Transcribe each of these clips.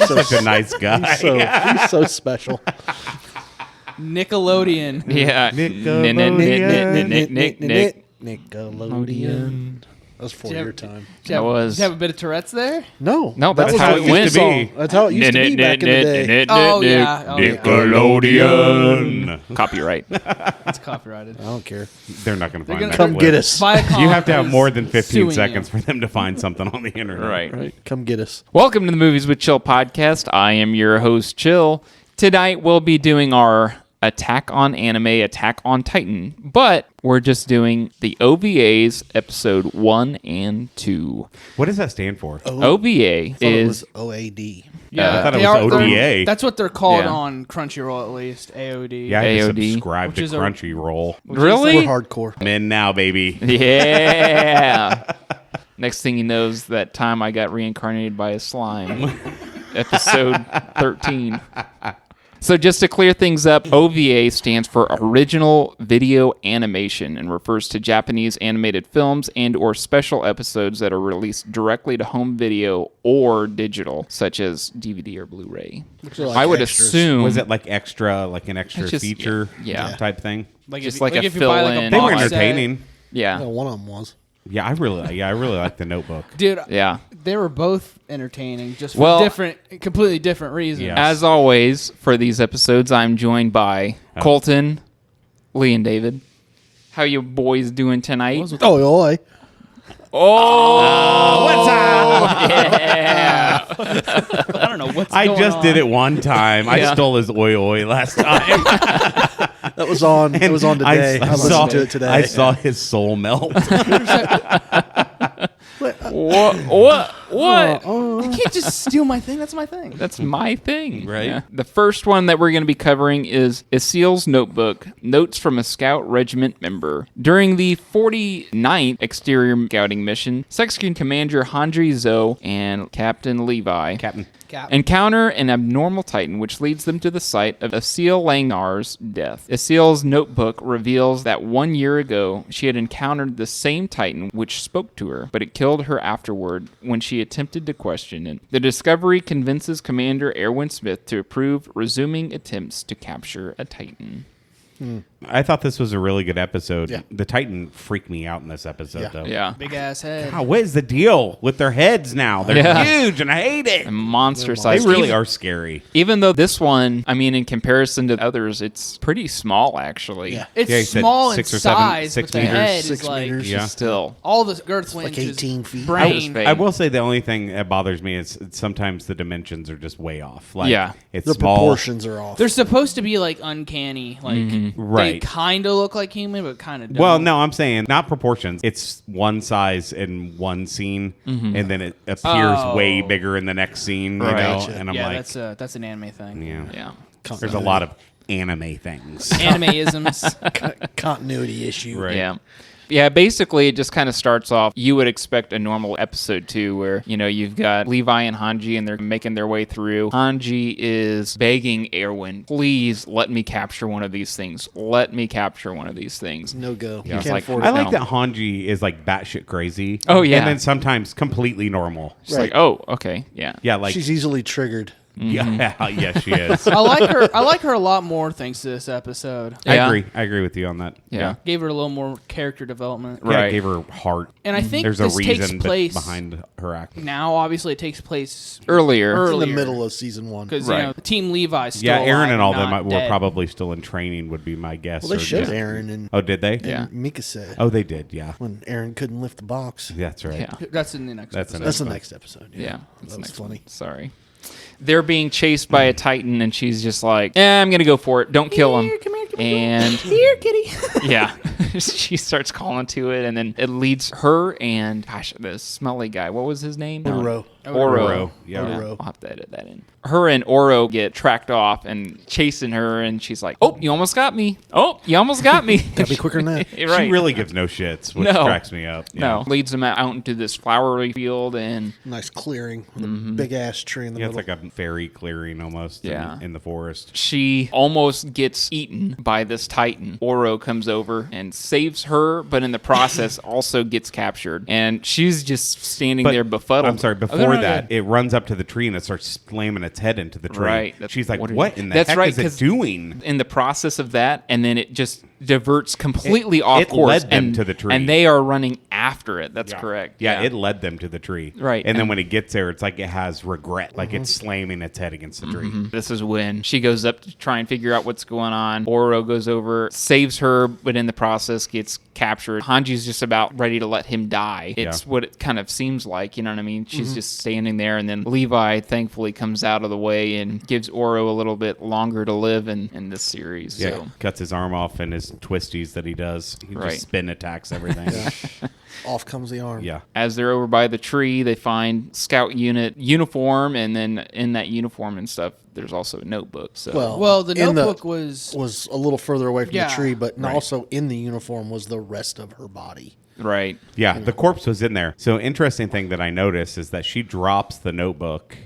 such a nice guy. He's so special. Nickelodeon. Yeah. Nickelodeon. That was for your time. Did you have a bit of Tourette's there? No, that's how it went. That's how it used to be back in the day. Oh, yeah. Nickelodeon. Copyright. It's copyrighted. I don't care. They're not going to find that. Come get us. Viacom You have to have is more than 15 suing seconds you. for them to find something on the internet. Right. Come get us. Welcome to the Movies with Chill podcast. I am your host, Chill. Tonight we'll be doing our Attack on Anime, Attack on Titan, but we're just doing the OVAs episode 1 and 2. What does that stand for? OVA is OAD. Yeah, I thought it they was are- ODA. That's what they're called Yeah. on Crunchyroll, at least. AOD. Yeah, I had to AOD, subscribe which to is a- Crunchyroll. really? We're hardcore. I'm in now, baby. Yeah. Next thing you know is that time I got reincarnated by a slime. Episode 13. So just to clear things up, OVA stands for Original Video Animation and refers to Japanese animated films and or special episodes that are released directly to home video or digital, such as DVD or Blu-ray. Like I would extras. assume... Was it like an extra It's just- feature yeah. type thing? Just if, like a if you buy like fill-in. a They were box set- entertaining. Yeah. No, one of them was. Yeah, I really like the Notebook. Dude, Yeah. they were both entertaining, just for Well- completely different reasons. Yeah. As always, for these episodes, I'm joined by Colton, Lee, and David. How you boys doing tonight? Oh, oi. Oh, What's up? yeah. I don't know what's I going just on. did it one time. I Yeah. stole his oi oi last time. That was on. It was on today. I listened to it today. I saw his soul melt. What? You can't just steal my thing. That's my thing. That's my thing. Right. Yeah. The first one that we're going to be covering is Ilse's Notebook, Notes from a Scout Regiment Member. During the 49th Exterior Scouting Mission, Section Commander Hanji Zo and Captain Levi encounter an abnormal Titan, which leads them to the site of Ilse Langar's death. Ilse's notebook reveals that 1 year ago, she had encountered the same Titan which spoke to her, but it killed her afterward when she attempted to question it. The discovery convinces Commander Erwin Smith to approve resuming attempts to capture a Titan. I thought this was a really good episode. Yeah. The Titan freaked me out in this episode, though. Yeah. Big ass head. God, what is the deal with their heads now? They're Yeah. huge, and I hate it. Monster They size. really are scary. Even though this one, I mean, in comparison to others, it's pretty small, actually. Yeah. It's Yeah, he said small in 6 or 7, size, 6 but the meters. head 6 is like meters. Yeah. Still. all the girth like inches. 18 feet. Brain. Fake. I will say the only thing that bothers me is sometimes the dimensions are just way off. Like, Yeah. it's The small. proportions are off. They're supposed to be like uncanny. Like they Right. kind of look like human, but kind of don't. Well, no, I'm saying not proportions. It's one size in one scene, and then it appears Oh. way bigger in the next scene. You Right. know, Gotcha. and I'm yeah, like, that's an anime thing. yeah. Yeah. There's a lot of anime things. Anime-isms. Continuity issue. Right. Yeah. Yeah, basically, it just kind of starts off. You would expect a normal episode, too, where, you know, you've got Levi and Hanji, and they're making their way through. Hanji is begging Erwin, please let me capture one of these things. Let me capture one of these things. No go. Yeah, You it's can't like- afford I it. like No. that Hanji is like batshit crazy. Oh, yeah. and then sometimes completely normal. It's like, oh, okay, yeah. Yeah, like She's easily triggered. yeah, she is. I like her. I like her a lot more thanks to this episode. Yeah. I agree with you on that. Yeah. Gave her a little more character development. Yeah, Right. it gave her heart. And I think There's a this takes reason place behind her act. now. Obviously, it takes place Earlier. In the earlier. middle of season 1. because Right. you know Team Levi's still Yeah, Aaron alive and all not them were dead. probably still in training, would be my guess. Well, they or showed just- Aaron and, Oh, did they? Yeah. Mikasa Oh, they did. Yeah, when Aaron couldn't lift the box. that's right. Yeah. That's in the next. That's episode. That's the one. next episode. Yeah. That was funny. Sorry. They're being chased by a Titan, and she's just like, I'm going to go for it. Don't kill him. Come here, And here, kitty. yeah, she starts calling to it, and then it leads her and, gosh, the smelly guy. What was his name? Oro. Oro. Yeah. Oro. I'll have to edit that in. Her and Oro get tracked off and chasing her, and she's like, oh, you almost got me. Oh, you almost got me. Gotta be quicker than that. Right. She really gives no shits, which No. cracks me up. No. Leads them out into this flowery field, and Nice clearing with a big ass tree in the Yeah, it's middle. like a fairy clearing almost in the forest. She almost gets eaten by this Titan. Oro comes over and saves her, but in the process also gets captured. And she's just standing there befuddled. I'm sorry, before that, it runs up to the tree and it starts slamming its head into the tree. Right. She's like, what in the heck is it doing? In the process of that, and then it just diverts completely off course. Led them to the tree. And they are running after it. That's correct. Yeah, it led them to the tree. Right. And then when it gets there, it's like it has regret. Like it's slamming its head against the tree. This is when she goes up to try and figure out what's going on. Oro goes over, saves her, but in the process gets captured. Hanji's just about ready to let him die. It's what it kind of seems like, you know what I mean? She's just standing there, and then Levi thankfully comes out of the way and gives Oro a little bit longer to live in this series. Yeah, So. cuts his arm off and his twisties that he does. He just spin attacks everything. Off comes the arm. Yeah. As they're over by the tree, they find scout unit uniform, and then in that uniform and stuff, there's also a notebook. So Well, the notebook was a little further away from the tree, but Right. also in the uniform was the rest of her body. right. Yeah, the corpse was in there. So interesting thing that I noticed is that she drops the notebook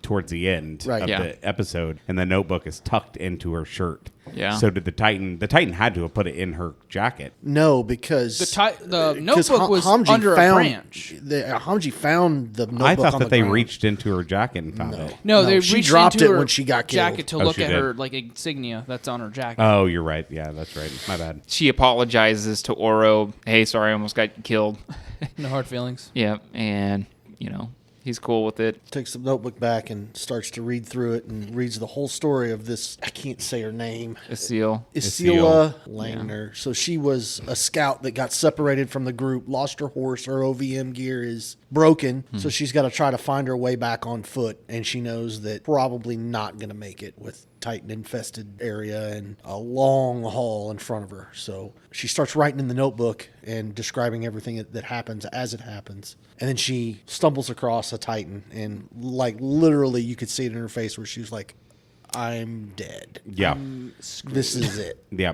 towards the end of the episode, and the notebook is tucked into her shirt. Yeah. So did the Titan had to have put it in her jacket. No, because the notebook was under a branch. Hamji found the notebook I thought on that the they ground. reached into her jacket and found it. No, they she reached dropped into it her when she got killed. jacket to Oh, look she at did. her like insignia that's on her jacket. Oh, you're right. Yeah, that's right. My bad. She apologizes to Oro. Hey, sorry, I almost got killed. No hard feelings. Yeah, and, he's cool with it. Takes the notebook back and starts to read through it and reads the whole story of this. I can't say her name. Asil. Isila Langner. So she was a scout that got separated from the group, lost her horse, her OVM gear is broken, so she's got to try to find her way back on foot, and she knows that probably not going to make it with Titan infested area and a long haul in front of her. So she starts writing in the notebook and describing everything that happens as it happens. And then she stumbles across a Titan, and like literally you could see it in her face where she was like, I'm dead. Yeah. This is it. Yeah.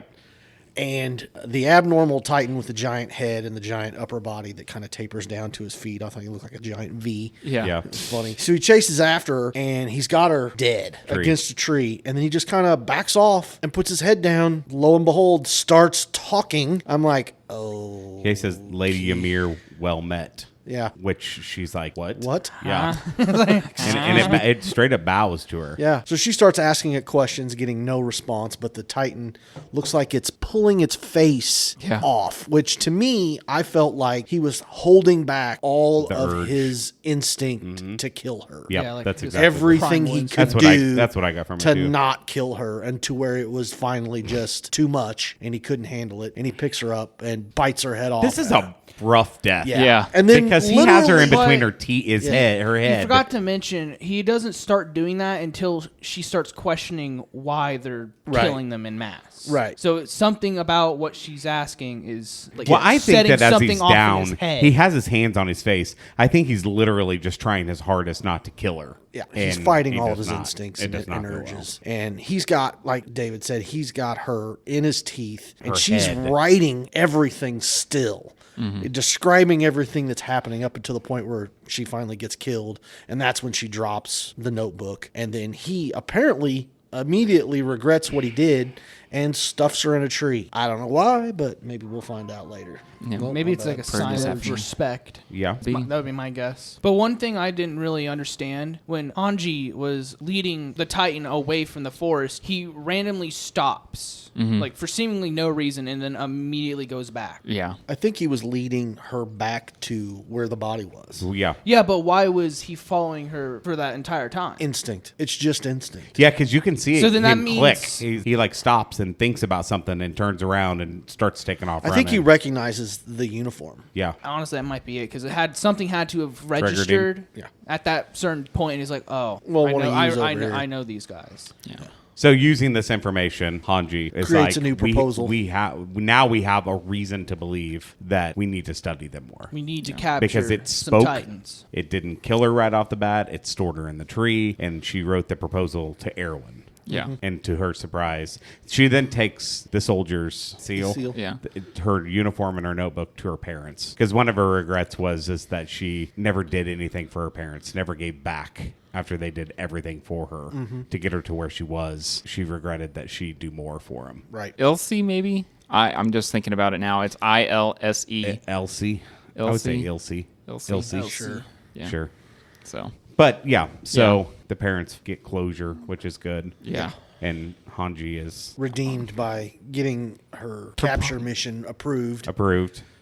And the abnormal Titan with the giant head and the giant upper body that kind of tapers down to his feet. I thought he looked like a giant V. Yeah. It's funny. So he chases after her, and he's got her dead against a tree. And then he just kind of backs off and puts his head down. Lo and behold, starts talking. I'm like, oh. He says, Lady Ymir, well met. Yeah. Which she's like, what? What? Yeah. and it straight up bows to her. Yeah. So she starts asking it questions, getting no response, but the Titan looks like it's pulling its face off, which to me, I felt like he was holding back all The of urge. his instinct to kill her. Yep, Yeah, like that's his exactly Everything he could do that's what I got from it to too. not kill her, and to where it was finally just too much and he couldn't handle it, and he picks her up and bites her head off. This is a rough death. Yeah. And then Because he has her in literally- between her his head, her You head. forgot to mention he doesn't start doing that until she starts questioning why they're killing them in mass. Right. So it's something about what she's asking is like Well, I think setting that as something he's off in down, his head. he has his hands on his face. I think he's literally just trying his hardest not to kill her. Yeah, he's And fighting he all does of his not. instincts It and, does not and go well. urges. And he's got, like David said, he's got her in his teeth, and Her she's head. writing everything still, Mm-hmm. describing everything that's happening up until the point where she finally gets killed. And that's when she drops the notebook. And then he apparently immediately regrets what he did and stuffs her in a tree. I don't know why, but maybe we'll find out later. Well, Maybe my it's bad. like a sign of deception. respect. Yeah. That would be my guess. But one thing I didn't really understand, when Anji was leading the Titan away from the forest, he randomly stops, like for seemingly no reason, and then immediately goes back. Yeah. I think he was leading her back to where the body was. Yeah. Yeah, but why was he following her for that entire time? Instinct. It's just instinct. Yeah, because you can see So then that him means- click. He like stops and thinks about something and turns around and starts taking off. I think he running. recognizes the uniform. Yeah. Honestly, that might be it because something had to have him. registered Yeah. at that certain point. And he's like, oh, Well, I what know, I use over I know, here. I know these guys. Yeah. So using this information, Hanji is Creates like, a new proposal. We have a reason to believe that we need to study them more. We need to capture Because it some spoke, Titans. it didn't kill her right off the bat. It stored her in the tree, and she wrote the proposal to Erwin. Yeah. And to her surprise, she then takes the soldier's seal. Yeah. Her uniform and her notebook to her parents. Because one of her regrets is that she never did anything for her parents, never gave back after they did everything for her to get her to where she was. She regretted that she'd do more for them. Right. Ilse, maybe? I'm just thinking about it now. It's ILSE. Elsie. I would say Ilse. Ilse. Sure. Yeah. Sure. So. But yeah, the parents get closure, which is good. Yeah. And Hanji is Redeemed by getting her capture mission approved.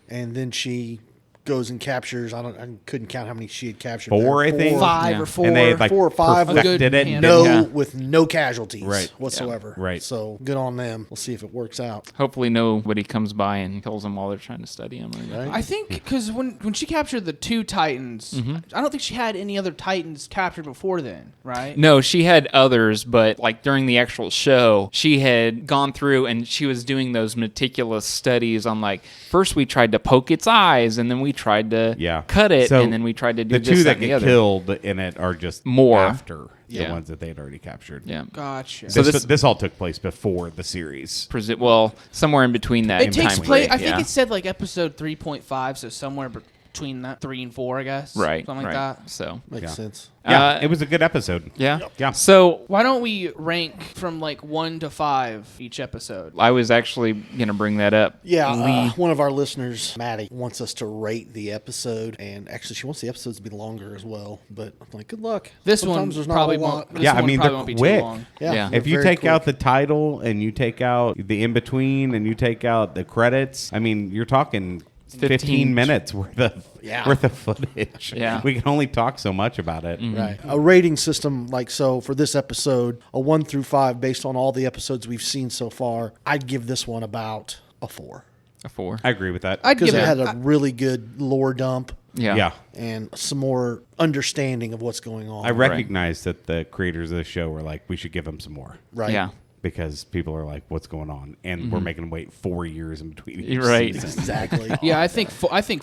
And then she goes and captures. I couldn't count how many she had captured. 4, I think. 5 or 4. And they had 4 or 5 perfected it. with no casualties whatsoever. Yeah. Right. So good on them. We'll see if it works out. Hopefully nobody comes by and kills them while they're trying to study them. Right. I think because when she captured the 2 Titans, I don't think she had any other Titans captured before then, right? No, she had others, but like during the actual show, she had gone through and she was doing those meticulous studies on like, first we tried to poke its eyes and then we tried to cut it, and then we tried to do the this, 2 that, that and the get other. killed in it are just More. after the Yeah. ones that they had already captured. Yeah. Gotcha. So This all took place before the series. Well, somewhere in between that. It takes time place. frame, I think it said like episode 3.5, so somewhere between that 3 and 4, I guess. right, Something like right. that. So Makes sense. Yeah, it was a good episode. yeah. Yeah. So Why don't we rank from like 1 to 5 each episode? I was actually gonna bring that up. Yeah, one of our listeners, Maddie, wants us to rate the episode, and actually, she wants the episodes to be longer as well. But I'm like, good luck. This Sometimes one there's not probably a lot. won't. This Yeah, I one mean, probably they're won't be quick. too long. Yeah, If you very take quick. out the title and you take out the in between and you take out the credits, I mean, you're talking 15 minutes worth of footage. Yeah. We can only talk so much about it. Right. A rating system like so for this episode, a 1 through 5 based on all the episodes we've seen so far, I'd give this one about a 4. A 4. I agree with that. I'd Because give it it. had a really good lore dump Yeah. and some more understanding of what's going on. I recognize that the creators of the show were like, we should give them some more. Right. Yeah. Because people are like, what's going on? And we're making them wait 4 years in between each Right. season. Exactly. Yeah, I think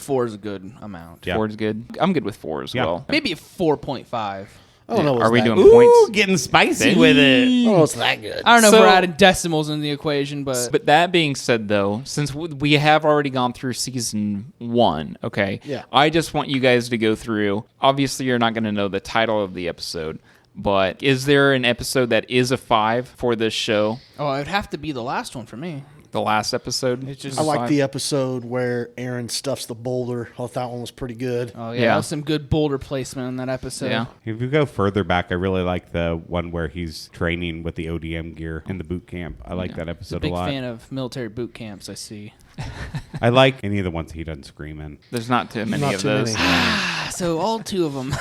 4 is a good amount. Yeah. 4 is good. I'm good with 4 as Yeah. well. Maybe a 4.5. I don't know. Are we doing Ooh, points? getting spicy with it. I don't know it's that good. I don't know So- if we're adding decimals in the equation, but But that being said, though, since we have already gone through season 1, okay? Yeah. I just want you guys to go through. Obviously, you're not going to know the title of the episode, but is there an episode that is a 5 for this show? oh, it'd have to be the last one for me. The last episode? It's just I like 5? the episode where Aaron stuffs the boulder. I thought that one was pretty good. Oh yeah, Yeah. that was some good boulder placement in that episode. Yeah. If you go further back, I really like the one where he's training with the ODM gear in the boot camp. I like that episode Big a lot. fan of military boot camps, I see. I like any of the ones he doesn't scream in. There's not too many Not of too those. many. So all 2 of them.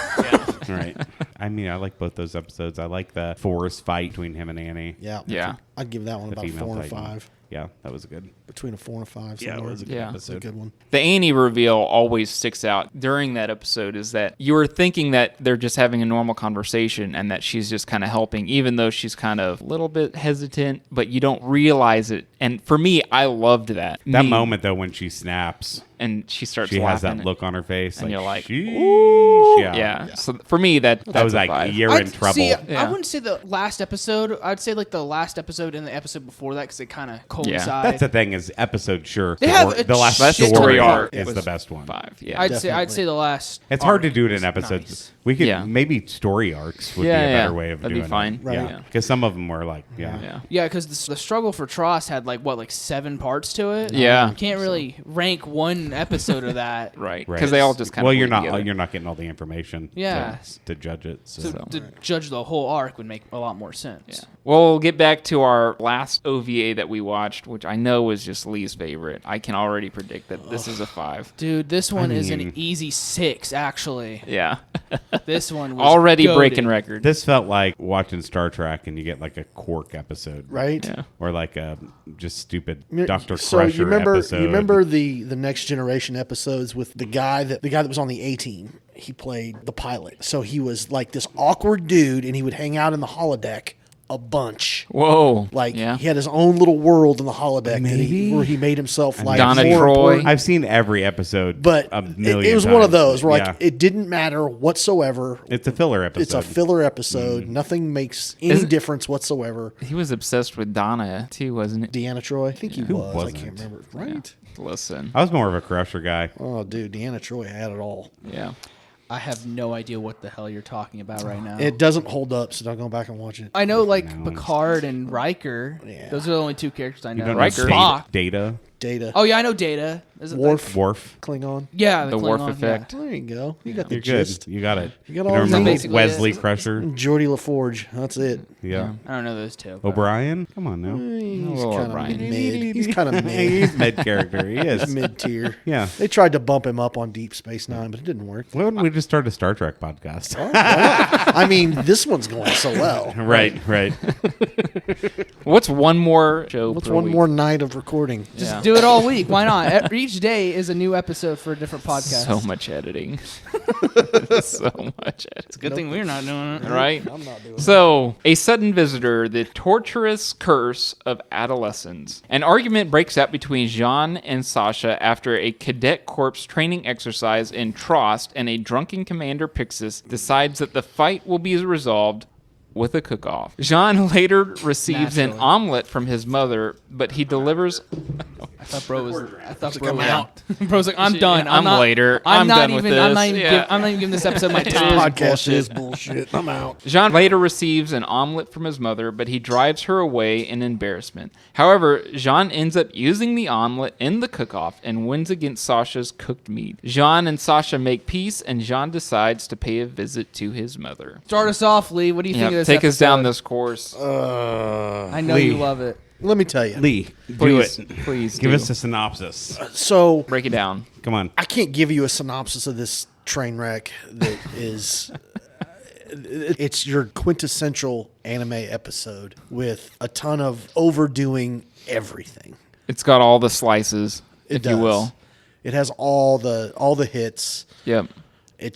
Right. I mean, I like both those episodes. I like the forest fight between him and Annie. Yeah. Yeah. I'd give that one The about a female 4 and Titan. 5. Yeah, that was good. Between a 4 and a 5. Yeah, it somewhere. was a good Yeah. It's a episode. good one. The Annie reveal always sticks out during that episode is that you were thinking that they're just having a normal conversation and that she's just kind of helping, even though she's kind of a little bit hesitant, but you don't realize it. And for me, I loved that. That moment, though, when she snaps, And she starts she laughing. has that look on her face. and you're like, "Sheesh." Yeah. Yeah. So for me, that was like, five. you're in trouble. See, I Yeah. wouldn't say the last episode. I'd say like the last episode and the episode before that because they kind of coincide. That's the thing is episode, sure. They the, have or- a the last That's the story story arc arc is was the best one. 5. Yeah. I'd Definitely. say the last. It's hard to arc do it in was episodes. nice. We could Yeah. maybe story arcs would Yeah, be a yeah. better way of That'd doing be fine. it. Right. Yeah, because some of them were like, yeah. Yeah. Yeah, because the struggle for Tross had like 7 parts to it. Yeah. You can't really rank one episode of that. Right. Right. Because they all just kind well, of you're bleed not together. you're not getting all the information. Yeah. to judge it. So. So to judge the whole arc would make a lot more sense. Yeah. Well, we'll get back to our last OVA that we watched, which I know was just Lee's favorite. I can already predict that this is a 5. Dude, this one is mean- an easy 6, actually. Yeah. This one was Already goated. breaking records. This felt like watching Star Trek and you get like a Quark episode, Right? Yeah. or like a just stupid Mi- Dr. So Crusher you remember episode. you remember the Next Generation episodes with the guy that was on the A-Team. He played the pilot. So he was like this awkward dude and he would hang out in the holodeck a bunch. Whoa. Like yeah. he had his own little world in the holodeck Maybe? where he made himself like Donna more Troy. important. I've seen every episode, But a it million was one of times. those where Yeah. like it didn't matter whatsoever. It's a filler episode. It's a filler episode. Nothing makes any difference whatsoever. He was obsessed with Donna, too, wasn't it? Deanna Troy, I think he was. wasn't? I can't remember. Right? Listen. I was more of a Crusher guy. Oh, dude, Deanna Troy had it all. Yeah. I have no idea what the hell you're talking about right now. It doesn't hold up, so don't go back and watch it. I know, like, Picard and Riker. Yeah. Those are the only two characters I know. You don't Riker. know Spock. Data. Data. Oh, yeah, I know Data. Isn't Worf. Worf. Klingon. Yeah, The Worf Klingon, effect. There you go. You got the You're good. gist. You got it. You got You all don't the remember basically Wesley it. Crusher? Geordie LaForge. That's it. Yeah. Yeah. I don't know those two. but- O'Brien? Come on now. He's little kind of O'Brien. mid. He's kind of mid. He's mid character. He is. Mid tier. Yeah. They tried to bump him up on Deep Space Nine, but it didn't work. Why wouldn't we just start a Star Trek podcast? I mean, this one's going so well. Right. What's one more show What's per one week? more night of recording? Just Yeah. do it all week. Why not? Each day is a new episode for a different podcast. So much editing. So much editing. Good thing we're not doing it. Right? I'm not doing it. So, a sudden visitor, the torturous curse of adolescence. An argument breaks out between Jean and Sasha after a cadet corps training exercise in Trost, and a drunken Commander Pixis decides that the fight will be resolved with a cook-off. Jean later receives an Naturally. omelet from his mother, but he delivers... I thought bro was. I thought bro I'm was out. Bro's like, I'm done. I'm not, later. I'm I'm not done even. with I'm this. not even. Yeah. I'm not even giving this episode my This time. podcast is bullshit. I'm out. Jean later receives an omelet from his mother, but he drives her away in embarrassment. However, Jean ends up using the omelet in the cook-off and wins against Sasha's cooked meat. Jean and Sasha make peace, and Jean decides to pay a visit to his mother. Start us off, Lee. What do you think of this? Take us down episode? this course. I know Lee. you love it. Let me tell you. Lee, do Please, it. please Give do. us a synopsis. So Break it down. Come on. I can't give you a synopsis of this train wreck that is. It's your quintessential anime episode with a ton of overdoing everything. It's got all the slices, It if does. you will. It has all the hits. Yep. It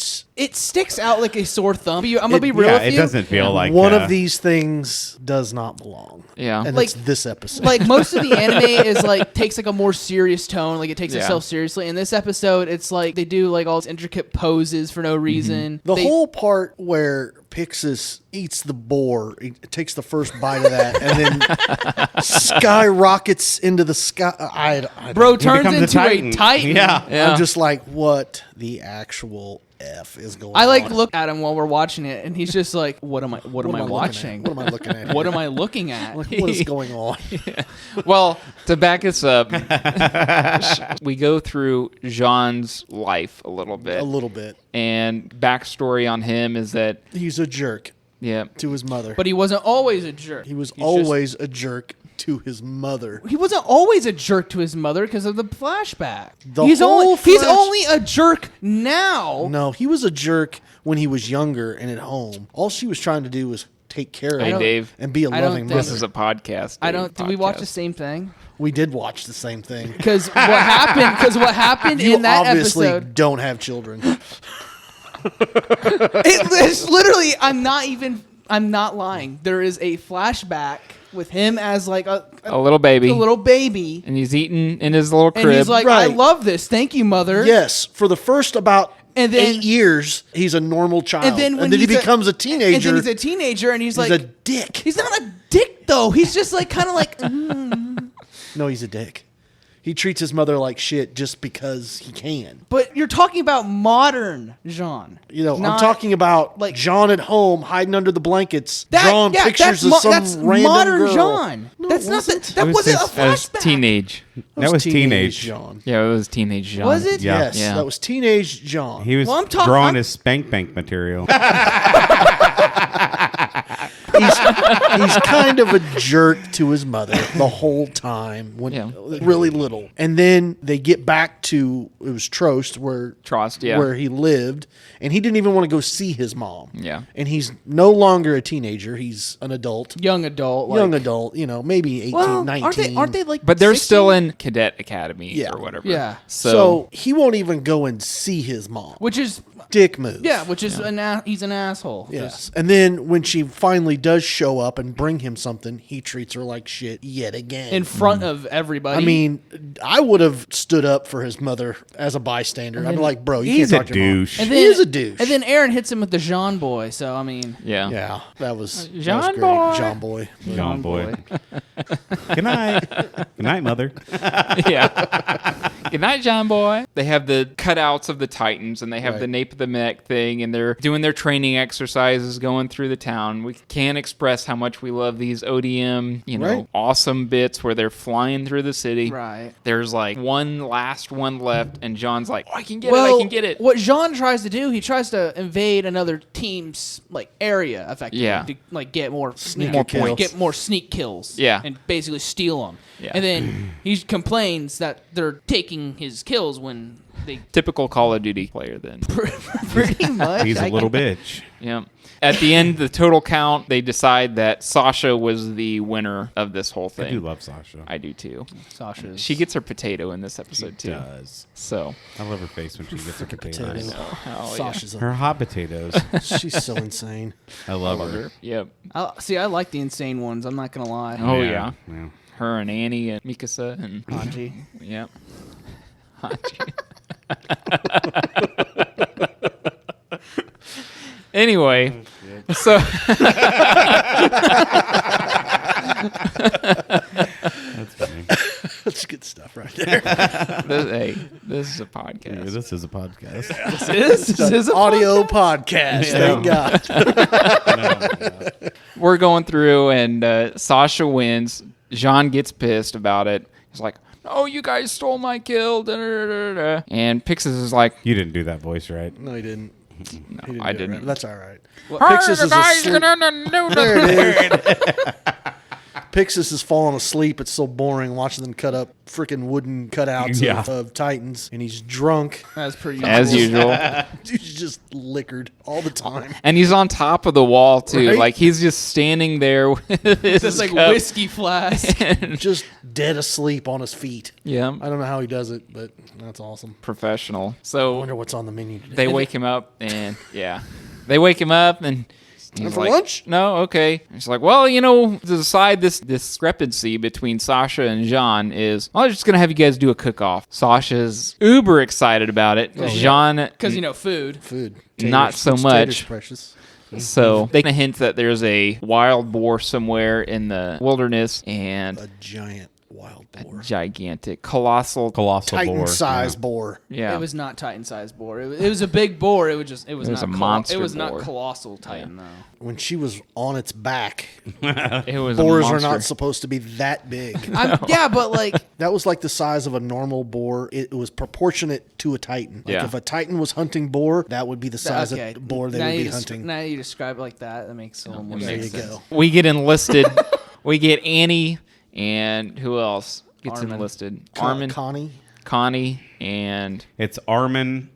sticks out like a sore thumb. I'm gonna be real Yeah, with it you. doesn't feel like One of these things does not belong. Yeah. And Like- it's this episode. Like most of the anime is like takes like a more serious tone, like it takes Yeah. itself seriously. In this episode, it's like they do like all these intricate poses for no reason. the They- whole part where Pixis eats the boar, he takes the first bite of that, and then skyrockets into the sky. I bro don't- turns becomes a into a titan. titan. Yeah. Yeah. I'm just like, what the actual F is going on? I like look at him while we're watching it, and he's just like, "What am I? What am I looking watching? at? What am I looking at? What here? am I looking at?" Like, what is going on? Well, to back us up, we go through Jean's life a little bit. A little bit. And backstory on him is that, He's a jerk yeah, to his mother. But he wasn't always a jerk. He was He's just- always a jerk to his mother. He wasn't always a jerk to his mother because of the flashback. The he's whole only he's flash- only a jerk now. No, he was a jerk when he was younger and at home. All she was trying to do was take care of Hey, him Dave. and be a I don't loving think- this mother. is a podcast. I Dave, don't. Did we watch the podcast. same thing? We did watch the same thing. Because what happened? Because what happened You in that obviously episode? don't have children. It's literally. I'm not lying. There is a flashback with him as like a A little baby. little baby, And he's eating in his little crib. and he's like, "I Right. love this. Thank you, mother." Yes, for the first about And then- 8 years, he's a normal child. And then when he he's becomes a teenager, and then he's a teenager, and he's he's like, a dick. he's not a dick though. He's just like kind of like. No, he's a dick. He treats his mother like shit just because he can. But you're talking about modern Jean. You know, I'm Not- talking about like- Jean at home hiding under the blankets, That, drawing yeah, pictures that's of some that's random modern girl. Jean. No, That's it not wasn't. that wasn't a that was flashback. teenage. That was teenage. Jean. Yeah, it was teenage Jean. Was it? Yeah. Yes, Yeah. that was teenage Jean. He was Well, I'm talking- drawing I'm- his spank bank material. He's kind of a jerk to his mother the whole time when Yeah. really little. And then they get back to it was Trost where Trost, yeah. where he lived, and he didn't even want to go see his mom. Yeah. And he's no longer a teenager, he's an adult. Young adult. Like, Young adult, maybe 18, Well, 19. aren't they like? But they're 16? still in cadet academy Yeah. or whatever. Yeah. So he won't even go and see his mom. Which is Dick move. he's an asshole. Yes. And then when she finally does show up and bring him something, he treats her like shit yet again. In front of everybody. I mean, I would have stood up for his mother as a bystander. I'd be like, bro, you He's can't a talk to your mom. douche. And He is a douche. And then Aaron hits him with the Jean boy. So, I mean. Yeah, that was Jean great. boy. Jean boy. John boy. Good night. Good night, mother. Yeah. Good night, John boy. They have the cutouts of the Titans, and they have Right. the nape of the neck thing, and they're doing their training exercises going through the town. We can't express how much we love these ODM, Right. awesome bits where they're flying through the city. Right. There's like one last one left, and John's like, oh, I can get it, I can get it. What Jean tries to do, he tries to invade another team's area, effectively. Yeah. To get more More kills. get more sneak kills. Yeah. And basically steal them. Yeah. And then he complains that they're taking his kills when they Typical Call of Duty player then. pretty much. He's a I little guess. bitch. Yeah. At the end, the total count, they decide that Sasha was the winner of this whole thing. I do love Sasha. I do too. Sasha's. She gets her potato in this episode too. does. So, I love her face when she gets her potatoes. Potato. hell yeah. Sasha's Her hot potatoes. she's so insane. I love her. Yep. I like the insane ones. I'm not gonna lie. Oh yeah. yeah. Her and Annie and Mikasa and Hanji. yep. Hachi. Anyway, so That's funny. That's good stuff right there. this is a podcast. Yeah, this is a podcast. This is a Audio podcast. Thank God. We're going through, and Sasha wins. Jean gets pissed about it. He's like, "Oh, you guys stole my kill!" Da, da, da, da. And Pixis is like, You didn't do that voice right. No, he didn't. "No, He I do it didn't." right. That's all right. "Hey, Pixis the is guys asleep. gonna do There nothing." it is. Pixis is falling asleep. It's so boring watching them cut up freaking wooden cutouts Yeah. of Titans, and he's drunk. As per As usual. He's just liquored all the time. And he's on top of the wall, too. Right? Like, he's just standing there with his Just like cup. whiskey flask. Just dead asleep on his feet. Yeah, I don't know how he does it, but that's awesome. professional. I So wonder what's on the menu today. they wake him up, and yeah. They wake him up, and he's for like, lunch? "No, okay." He's like, "Well, to decide this discrepancy between Sasha and Jean is, I'm just going to have you guys do a cook-off." Sasha's uber excited about it. Jean, Because, food. Food. Not so Taters much. precious. so they hint that there's a wild boar somewhere in the wilderness, and A giant wild boar. gigantic, colossal. Colossal boar. Titan-sized boar. Yeah. It was not Titan-sized boar. It was a big boar. It was was not a monster It was boar. not colossal Titan, though. When she was on its back, It was boars a are monster. not supposed to be that big. Yeah, but like That was like the size of a normal boar. It was proportionate to a Titan. Like Yeah. if a Titan was hunting boar, that would be the size okay. of boar they now would you be des- hunting. Now you describe it like that. That makes a little more There you sense. go. We get enlisted. We get Annie, and who else gets Armin. enlisted? Armin, Connie. Connie, and It's Armin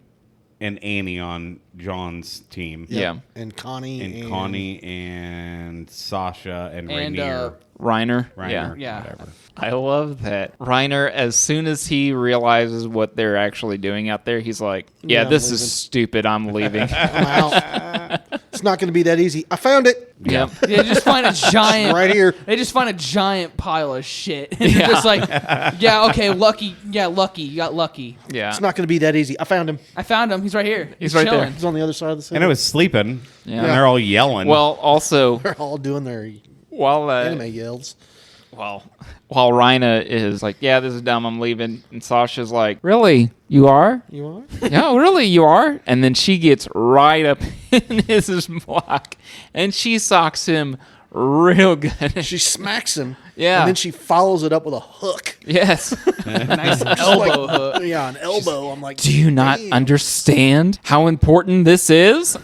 and Annie on John's team. yeah, And Connie. And Connie and Sasha and Rainier. Reiner. Reiner. Yeah. Yeah. Whatever. I love that. Reiner, as soon as he realizes what they're actually doing out there, he's like, Yeah, yeah, I'm this leaving. is stupid. I'm leaving. I'm out. It's not going to be that easy. I found it. Yep. They just find a giant Right here. They just find a giant pile of shit. And they're just like, yeah, okay, lucky. Yeah, lucky. You got lucky. Yeah. It's not going to be that easy. I found him. I found him. He's right here. He's right there. chilling. He's on the other side of the city. And it was sleeping. Yeah. And they're all yelling. Well, also, They're all doing their while anime yells. while Reina is like, yeah, this is dumb, I'm leaving, and Sasha's like, really? You are? You are? Yeah, really? You are? And then she gets right up in his block, and she socks him real good. She smacks him. Yeah. And then she follows it up with a hook. Yes. Nice elbow hook. Yeah, an elbow. I'm like, Do you not damn, understand how important this is?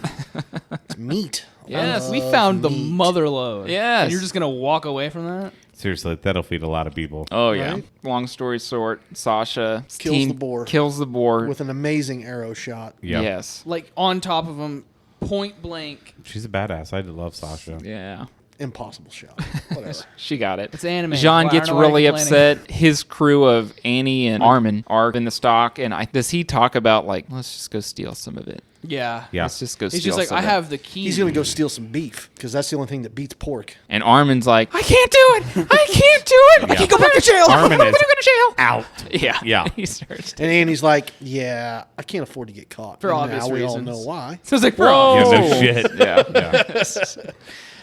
it's meat. Yes. We found the meat. mother lode. Yes. And you're just going to walk away from that? Seriously, that'll feed a lot of people. Oh, yeah. Right? Long story short, Sasha Kills the boar. Kills the boar. With an amazing arrow shot. Yeah. Yes. Like on top of him, point blank. She's a badass. I love Sasha. Yeah. Impossible shot. Whatever. She got it. It's anime. Jean Well, I gets don't know why really you're complaining. upset. His crew of Annie and Armin are in the stock, and does he talk about, like, let's just go steal some of it? Yeah. Yeah. Let's just go He's steal just like, some I of it." have the key. He's going to go steal some beef because that's the only thing that beats pork. And Armin's like, I can't do it. I can't do it. I Yeah. can't go back to jail. Armin I'm is gonna go to jail. out. Yeah. Yeah. He starts. And Andy's like, yeah, I can't afford to get caught. For And obvious now we all reasons. know why. So it's like, Whoa. Yeah, no shit. Yeah. Yeah.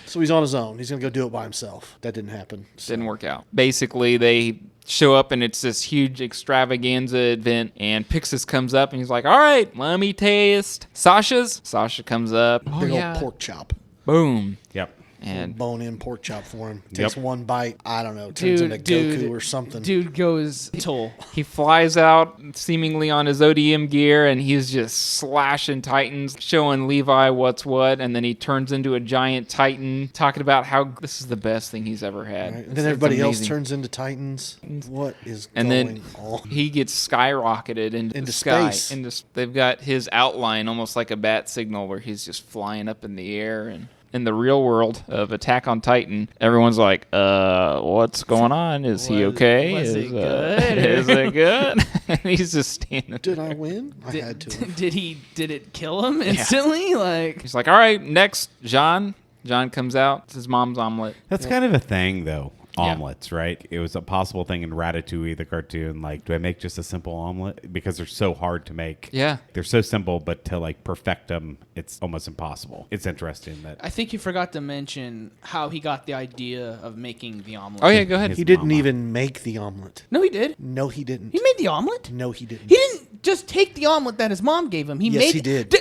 So he's on his own. He's going to go do it by himself. That didn't happen. So. Didn't work out. Basically, they show up and it's this huge extravaganza event, and Pixis comes up and he's like, all right, let me taste Sasha's. Sasha comes up. Oh, Big yeah. old pork chop. Boom. Yep. And Bone-in pork chop for him. Yep. Takes one bite. I don't know. Turns into Goku or something. Dude goes toll. he flies out seemingly on his ODM gear and he's just slashing Titans, showing Levi what's what, and then he turns into a giant Titan, talking about how this is the best thing he's ever had. Right? And It's then everybody else amazing. turns into Titans. What is And going then on? he gets skyrocketed into Into the sky. space. They've got his outline almost like a bat signal where he's just flying up in the air. And in the real world of Attack on Titan, everyone's like, what's going on? Is he okay? was is it good? Is it good? And he's just standing. Did I win? I had to. Did it kill him instantly? Like, He's like, all right, next, Jean. Jean comes out. It's his mom's omelet. That's kind of a thing, though. Yeah. Omelets, right? It was a possible thing in Ratatouille, the cartoon. Like, do I make just a simple omelet? Because they're so hard to make. Yeah. They're so simple, but to like perfect them, it's almost impossible. It's interesting that I think you forgot to mention how he got the idea of making the omelet. Oh, yeah, go ahead. His He didn't mama. even make the omelet. No, he did. No, he didn't. He made the omelet. No, he didn't. He didn't just take the omelet that his mom gave him. He Yes, made. he did.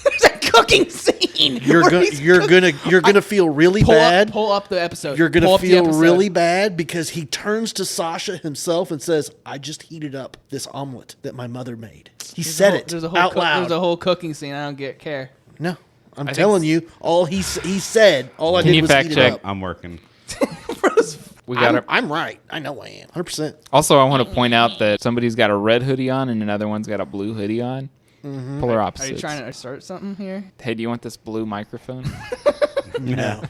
There's a cooking scene. You're where gonna he's you're gonna feel really bad. Pull up the episode. You're Pull gonna up the feel episode. really bad because he turns to Sasha himself and says, "I just heated up this omelet that my mother made." He said it There's a whole out loud. There's a whole cooking scene. I don't care. No, I'm think telling you, all he said. All I Can did you was fact heat check? it up. I'm working. We got it. I'm right. I know I am. 100%. Also, I want to point out that somebody's got a red hoodie on and another one's got a blue hoodie on. Polar Are opposites. you trying to start something here? Hey, do you want this blue microphone? No.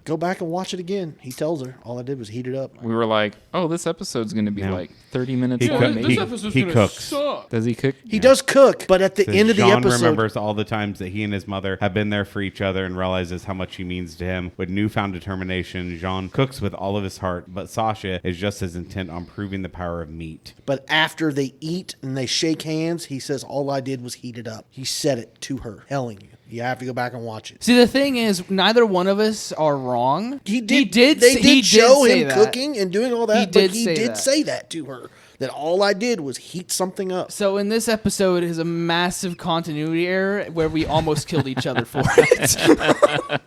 Go back and watch it again. He tells her. All I did was heat it up. We were like, oh, this episode's going to be No. like 30 minutes He long. cook- maybe. he cooks. Suck. Does he cook? He does cook, but at the end of the Jean episode, remembers all the times that he and his mother have been there for each other and realizes how much he means to him. With newfound determination, Jean cooks with all of his heart, but Sasha is just as intent on proving the power of meat. but after they eat and they shake hands, he says, "All I did was heat it up." He said it to her, telling you. You have to go back and watch it. See, the thing is, neither one of us are wrong. They he did did show say him that. cooking and doing all that, He but did he say did that. say that to her. That all I did was heat something up. So in this episode is a massive continuity error where we almost killed each other for it.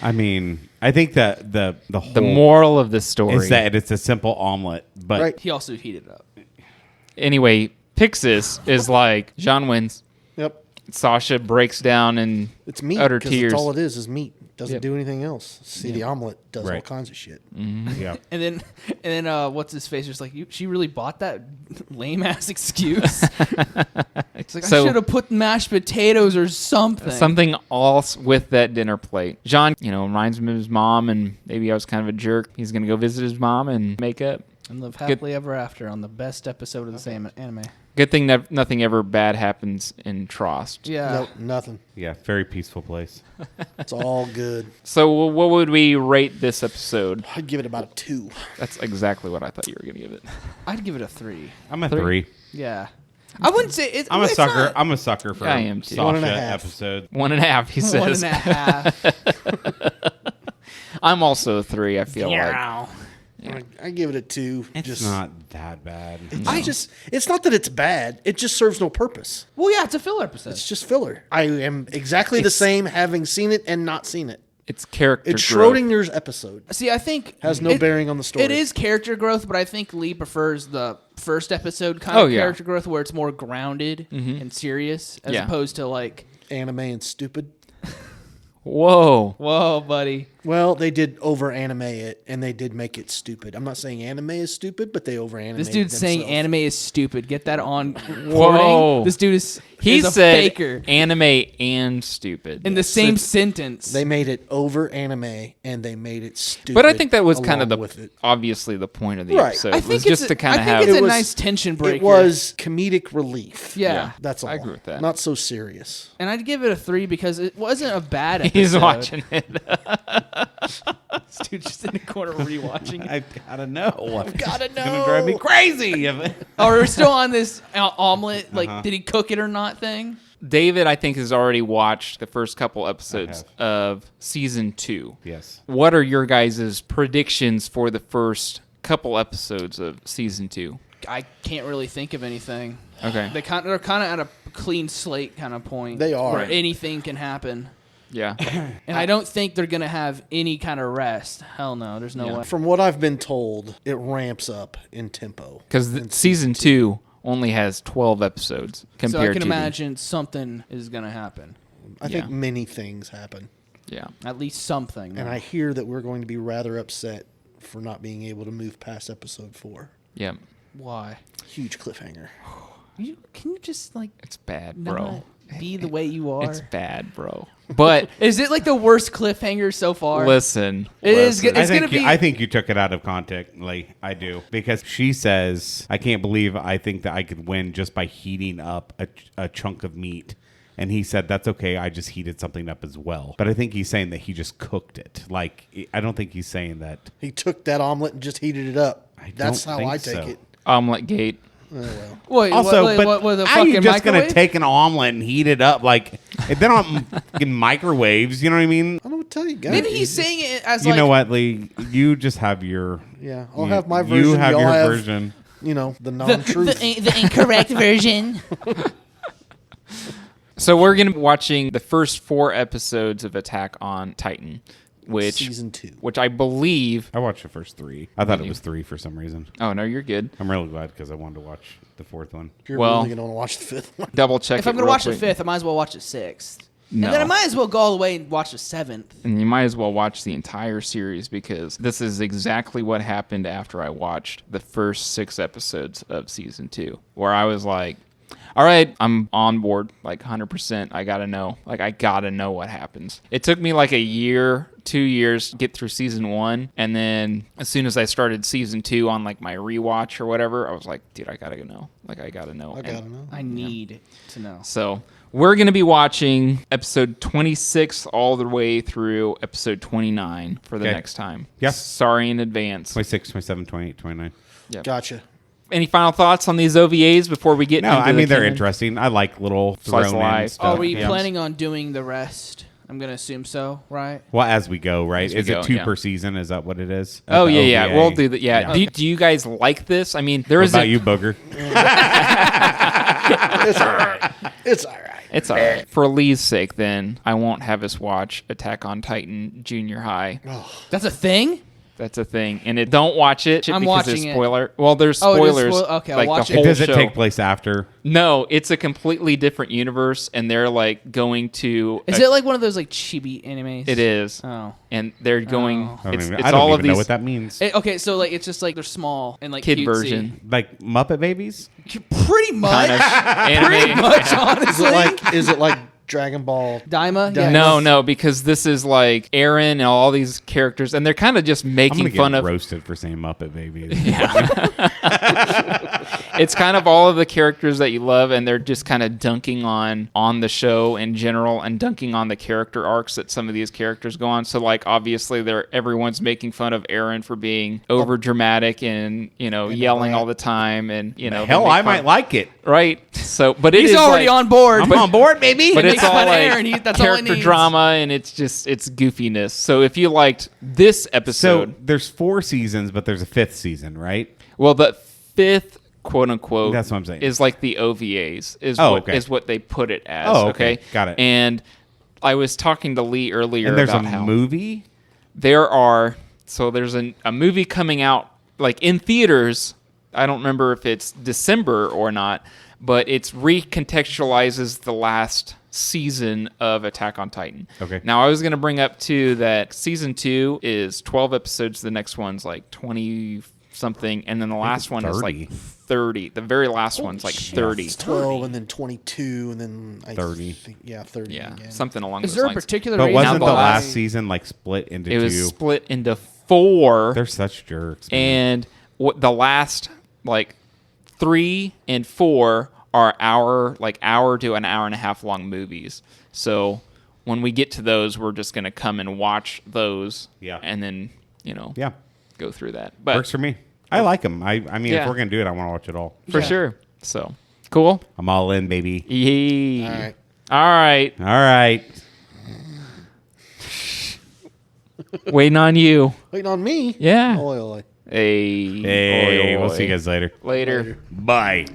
I mean, I think that the whole The moral of this story is that it's a simple omelet, but Right. He also heated up. Anyway, Pixis is like, Jean wins. Yep. Sasha breaks down and It's meat. utter 'cause tears. That's all it is meat. Doesn't Yep. do anything else. See, the omelet does all Right. kinds of shit. yeah. And then what's his face? Just like, she really bought that lame ass excuse. It's like, So- I should have put mashed potatoes or something. Something else with that dinner plate. Jean, reminds him of his mom, and maybe I was kind of a jerk. He's going to go visit his mom and make up. And live happily ever after on the best episode of the same anime. Good thing nothing ever bad happens in Trost. Yeah. Nope, nothing. Yeah, very peaceful place. It's all good. So what would we rate this episode? I'd give it about a 2. That's exactly what I thought you were going to give it. I'd give it a 3. I'm a 3. 3. Yeah. I wouldn't say it's. I'm a it's sucker. not- I'm a sucker for I am too. Sasha 1.5. episode. 1.5, he says. 1.5. I'm also a 3, I feel like. Yeah. I give it a 2. It's not that bad. It's not that it's bad. It just serves no purpose. Well, yeah, it's a filler episode. It's just filler. I am exactly the same having seen it and not seen it. It's character It's growth. Schrodinger's episode. See, I think Has no bearing on the story. It is character growth, but I think Lee prefers the first episode kind Oh, of yeah. character growth where it's more grounded and serious as Yeah. opposed to like, Anime and stupid. Whoa. whoa, buddy. Well, they did over anime it, and they did make it stupid. I'm not saying anime is stupid, but they over animated This dude's saying anime is stupid. Get that on Whoa. recording. This dude is He a said faker. anime and stupid. In the same sentence. They made it over anime, and they made it stupid. But I think that was kind of along with it. obviously the point of the Right. episode. I It was think just to kind of have. it's a It was- nice tension breaker. It was comedic relief. Yeah. That's all. I agree with that. Not so serious. And I'd give it a 3 because it wasn't a bad episode. He's watching it. This dude's just in the corner rewatching. I gotta know. I've gotta It's gonna drive me crazy. Oh, we're still on this omelet. Like, did he cook it or not thing? David, I think, has already watched the first couple episodes I of season 2. Yes. What are your guys' predictions for the first couple episodes of season 2? I can't really think of anything. Okay. They're kind of at a clean slate kind of point. They are. Where anything can happen. Yeah. And I don't think they're going to have any kind of rest. Hell no. There's no way. From what I've been told, it ramps up in tempo. Because season 2 only has 12 episodes compared So I can to imagine something is going to happen. I think many things happen. Yeah. At least something. And I hear that we're going to be rather upset for not being able to move past episode 4. Yeah. Why? Huge cliffhanger. Can you just, like, It's bad, not bro. be the way you are? It's bad, bro. But Is it, like, the worst cliffhanger so far? listen. It is good. It's I going think to be... I think you took it out of context. Like I do, because she says, "I can't believe I think that I could win just by heating up a chunk of meat." And he said, "That's okay. I just heated something up as well." But I think he's saying that he just cooked it. Like I don't think he's saying that. He took that omelet and just heated it up. That's don't how think I take so. it. Omelet Gate. Oh, well. Wait, Also, what, but the how are you fucking just going to microwave? take an omelet and heat it up? Like they're not fucking microwaves. You know what I mean? I don't know what to tell you guys. Maybe he's saying it as You like... know what, Lee? You just have your. Yeah, I'll you- have my You version. have y'all your have, version. You know, the non-truth. the incorrect version. So we're going to be watching the first 4 episodes of Attack on Titan, which Season 2. which I believe. I watched the first 3. I thought it was 3 for some reason. Oh no, you're good. I'm really glad because I wanted to watch the 4th one. You're Well- really going to want to watch the 5th one. Double check. If I'm going to watch the 5th, I might as well watch the 6th. No. And then I might as well go all the way and watch the 7th. And you might as well watch the entire series because this is exactly what happened after I watched the first 6 episodes of season 2, where I was like, all right, I'm on board, like 100%. I got to know. Like, I got to know what happens. It took me like a year, 2 years to get through season 1. And then as soon as I started season 2 on like my rewatch or whatever, I was like, dude, I got to know. Like, I got to know. I got to know. I need to know. So we're going to be watching episode 26 all the way through episode 29 for the Okay. next time. Yeah. Sorry in advance. 26, 27, 28, 29. Gotcha. Any final thoughts on these OVAs before we get No, into I mean, they're canon? interesting. I like little Slice of thrown in life. stuff. Are we Yeah. planning on doing the rest? I'm going to assume so, right? Well, as we go, right? we Is go, it 2 yeah. per season? Is that what it is? Oh, The yeah, yeah. OVA? We'll do that. Yeah. Do you guys like this? I mean, there What is about you, Booger? It's all right. It's all right. It's all right. For Lee's sake, then, I won't have us watch Attack on Titan Junior High. That's a thing? That's a thing. And don't watch it I'm because there's watching it. spoiler. Well, there's Oh, it is spoilers. okay, I'll like watch the it. whole Does it show. take place after? No, it's a completely different universe, and they're like going to. Is it like one of those like chibi animes? It is, Oh. and they're going. Oh. I don't It's, even, it's I don't all even of know these what that means. Okay, so like it's just like they're small and like kid cutesy. version. Like Muppet Babies? Pretty much. Kind of Pretty anime. much, Is honestly. it like Dragon Ball? Daima? Yeah. No, because this is like Aaron and all these characters, and they're kind of just I'm making going to fun get of. roasted for saying Muppet Babies. It's kind of all of the characters that you love, and they're just kind of dunking on the show in general, and dunking on the character arcs that some of these characters go on. So, like, obviously, everyone's making fun of Aaron for being over dramatic and yelling all the time, and Hell, they I make might fun- like it. right. So, but it He's is already like, on board. I'm on board, baby. But It it's makes all fun of like Aaron. That's all he character needs. drama, and it's goofiness. So if you liked this So episode, there's 4 seasons, but there's a 5th season, right? well, the 5th quote unquote That's what I'm saying. is like the OVAs is okay. what they put it as. Oh, okay. Got it. And I was talking to Lee earlier And there's about a how movie? there's a movie coming out like in theaters. I don't remember if it's December or not, but it's recontextualizes the last season of Attack on Titan. Okay. Now, I was going to bring up, too, that season 2 is 12 episodes. The next one's like 20-something. And then the last one is like 30. The very last one's like 30. It's 12 and then 22 and then 30. 30 Yeah, again. something along Is those there a lines. particular But reason wasn't the why- last season like split into It two? was split into 4. They're such jerks. Man. And what the last like 3 and 4 are hour to an hour and a half long movies. So when we get to those, we're just gonna come and watch those. Yeah. And then Yeah. go through that. But Works for me. I like them. I mean, Yeah. if we're gonna do it, I want to watch it all. for sure. So cool. I'm all in, baby. Yeah. All right. All right. All right. Waiting on you. Waiting on me. Yeah. Oi, oi. Hey. Hey, Oi, we'll oi. see you guys later. Later. Bye.